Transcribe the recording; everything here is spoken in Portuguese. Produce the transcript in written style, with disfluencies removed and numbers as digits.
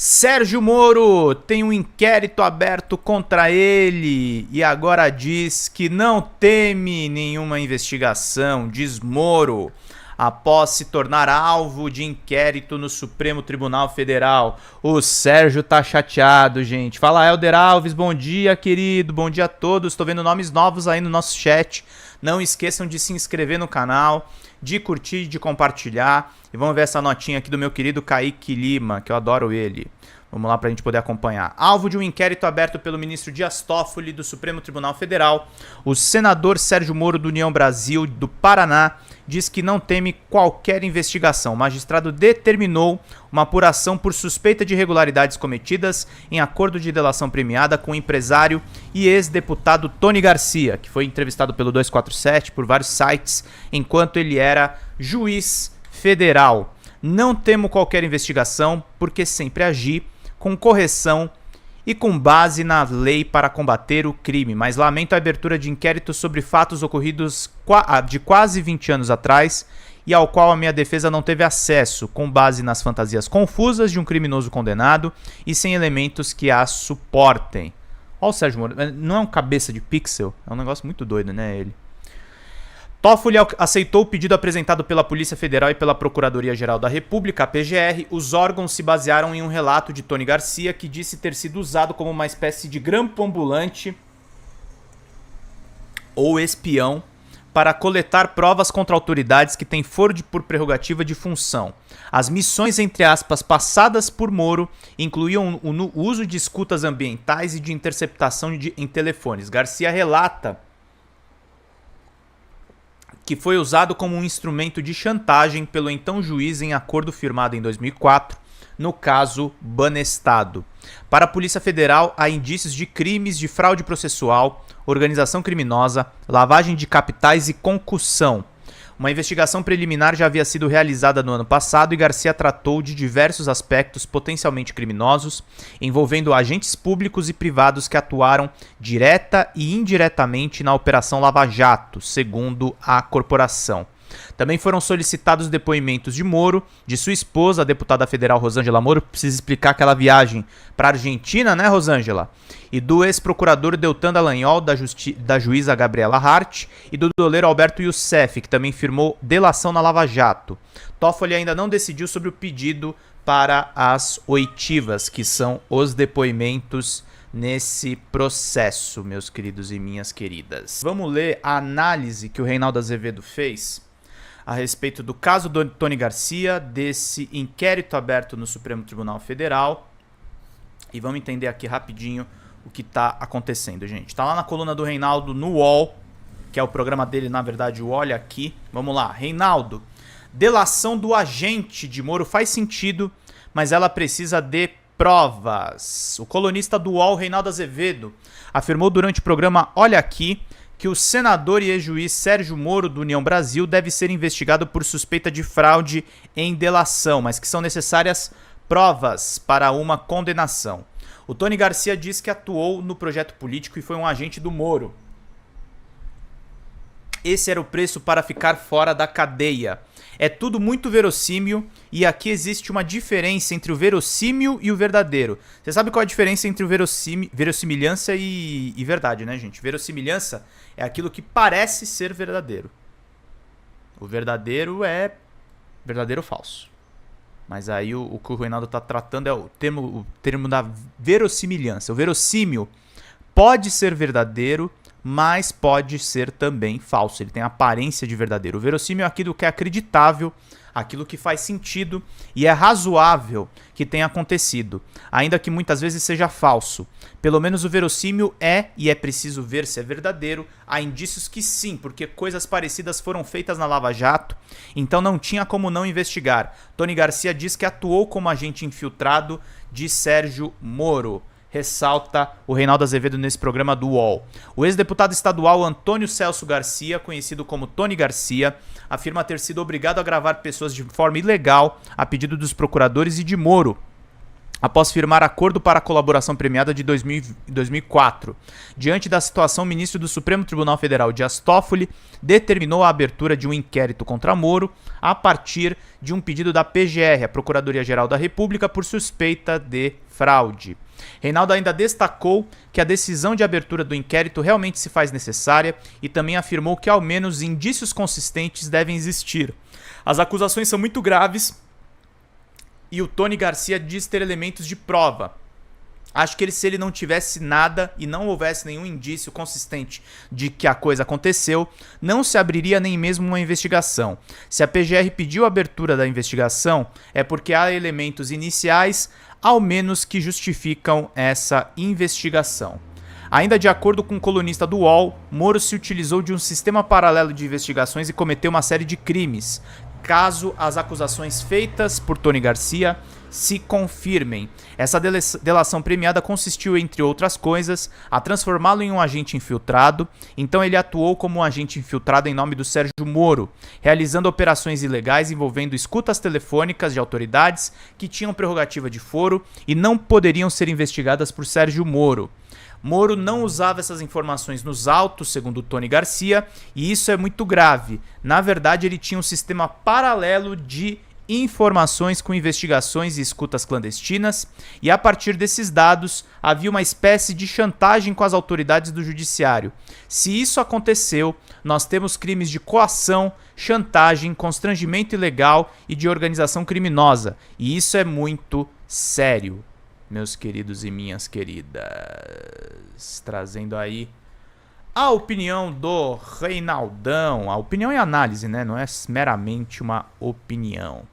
Sérgio Moro tem um inquérito aberto contra ele e agora diz que não teme nenhuma investigação, diz Moro, após se tornar alvo de inquérito no Supremo Tribunal Federal. O Sérgio tá chateado, gente. Fala, Helder Alves, bom dia, querido, bom dia a todos. Tô vendo nomes novos aí no nosso chat. Não esqueçam de se inscrever no canal, de curtir, de compartilhar. E vamos ver essa notinha aqui do meu querido Kaique Lima, que eu adoro ele. Vamos lá para a gente poder acompanhar. Alvo de um inquérito aberto pelo ministro Dias Toffoli do Supremo Tribunal Federal, o senador Sérgio Moro do União Brasil do Paraná diz que não teme qualquer investigação. O magistrado determinou uma apuração por suspeita de irregularidades cometidas em acordo de delação premiada com o empresário e ex-deputado Tony Garcia, que foi entrevistado pelo 247 por vários sites enquanto ele era juiz federal. Não temo qualquer investigação porque sempre agi com correção e com base na lei para combater o crime, mas lamento a abertura de inquérito sobre fatos ocorridos de quase 20 anos atrás e ao qual a minha defesa não teve acesso, com base nas fantasias confusas de um criminoso condenado e sem elementos que a suportem. Olha o Sérgio Moro, não é um cabeça de pixel? É um negócio muito doido, né, ele? Toffoli aceitou o pedido apresentado pela Polícia Federal e pela Procuradoria-Geral da República, a PGR. Os órgãos se basearam em um relato de Tony Garcia, que disse ter sido usado como uma espécie de grampo ambulante ou espião para coletar provas contra autoridades que têm foro por prerrogativa de função. As missões, entre aspas, passadas por Moro incluíam o uso de escutas ambientais e de interceptação em telefones. Garcia relata que foi usado como um instrumento de chantagem pelo então juiz em acordo firmado em 2004, no caso Banestado. Para a Polícia Federal, há indícios de crimes de fraude processual, organização criminosa, lavagem de capitais e concussão. Uma investigação preliminar já havia sido realizada no ano passado e Garcia tratou de diversos aspectos potencialmente criminosos, envolvendo agentes públicos e privados que atuaram direta e indiretamente na Operação Lava Jato, segundo a corporação. Também foram solicitados depoimentos de Moro, de sua esposa, a deputada federal Rosângela Moro, precisa explicar aquela viagem para a Argentina, né, Rosângela? E do ex-procurador Deltan Dallagnol, da juíza Gabriela Hart, e do doleiro Alberto Youssef, que também firmou delação na Lava Jato. Toffoli ainda não decidiu sobre o pedido para as oitivas, que são os depoimentos nesse processo, meus queridos e minhas queridas. Vamos ler a análise que o Reinaldo Azevedo fez a respeito do caso do Tony Garcia, desse inquérito aberto no Supremo Tribunal Federal. E vamos entender aqui rapidinho o que está acontecendo, gente. Está lá na coluna do Reinaldo no UOL, que é o programa dele, na verdade, o Olha Aqui. Vamos lá, Reinaldo. Delação do agente de Moro faz sentido, mas ela precisa de provas. O colunista do UOL, Reinaldo Azevedo, afirmou durante o programa Olha Aqui que o senador e ex-juiz Sérgio Moro do União Brasil deve ser investigado por suspeita de fraude em delação, mas que são necessárias provas para uma condenação. O Tony Garcia diz que atuou no projeto político e foi um agente do Moro. Esse era o preço para ficar fora da cadeia. É tudo muito verossímil e aqui existe uma diferença entre o verossímil e o verdadeiro. Você sabe qual é a diferença entre o verossimilhança e verdade, né, gente? Verossimilhança é aquilo que parece ser verdadeiro. O verdadeiro é verdadeiro ou falso. Mas aí o que o Reinaldo está tratando é o termo da verossimilhança. O verossímil pode ser verdadeiro, mas pode ser também falso. Ele tem a aparência de verdadeiro. O verossímil é aquilo que é acreditável, aquilo que faz sentido e é razoável que tenha acontecido, ainda que muitas vezes seja falso. Pelo menos o verossímil é, e é preciso ver se é verdadeiro. Há indícios que sim, porque coisas parecidas foram feitas na Lava Jato, então não tinha como não investigar. Tony Garcia diz que atuou como agente infiltrado de Sérgio Moro. Ressalta o Reinaldo Azevedo nesse programa do UOL. O ex-deputado estadual Antônio Celso Garcia, conhecido como Tony Garcia, afirma ter sido obrigado a gravar pessoas de forma ilegal a pedido dos procuradores e de Moro. após firmar acordo para a colaboração premiada de 2004. Diante da situação, o ministro do Supremo Tribunal Federal, Dias Toffoli, determinou a abertura de um inquérito contra Moro a partir de um pedido da PGR, a Procuradoria-Geral da República, por suspeita de fraude. Reinaldo ainda destacou que a decisão de abertura do inquérito realmente se faz necessária e também afirmou que ao menos indícios consistentes devem existir. As acusações são muito graves e o Tony Garcia diz ter elementos de prova. Acho que se ele não tivesse nada e não houvesse nenhum indício consistente de que a coisa aconteceu, não se abriria nem mesmo uma investigação. Se a PGR pediu a abertura da investigação, é porque há elementos iniciais, ao menos, que justificam essa investigação. Ainda de acordo com um colunista do UOL, Moro se utilizou de um sistema paralelo de investigações e cometeu uma série de crimes, caso as acusações feitas por Tony Garcia se confirmem. Essa delação premiada consistiu, entre outras coisas, a transformá-lo em um agente infiltrado. Então ele atuou como um agente infiltrado em nome do Sérgio Moro, realizando operações ilegais envolvendo escutas telefônicas de autoridades que tinham prerrogativa de foro e não poderiam ser investigadas por Sérgio Moro. Moro não usava essas informações nos autos, segundo Tony Garcia, e isso é muito grave. Na verdade, ele tinha um sistema paralelo de informações com investigações e escutas clandestinas, e a partir desses dados havia uma espécie de chantagem com as autoridades do judiciário. Se isso aconteceu, nós temos crimes de coação, chantagem, constrangimento ilegal e de organização criminosa, e isso é muito sério, meus queridos e minhas queridas. Trazendo aí a opinião do Reinaldão. A opinião e análise, né? Não é meramente uma opinião.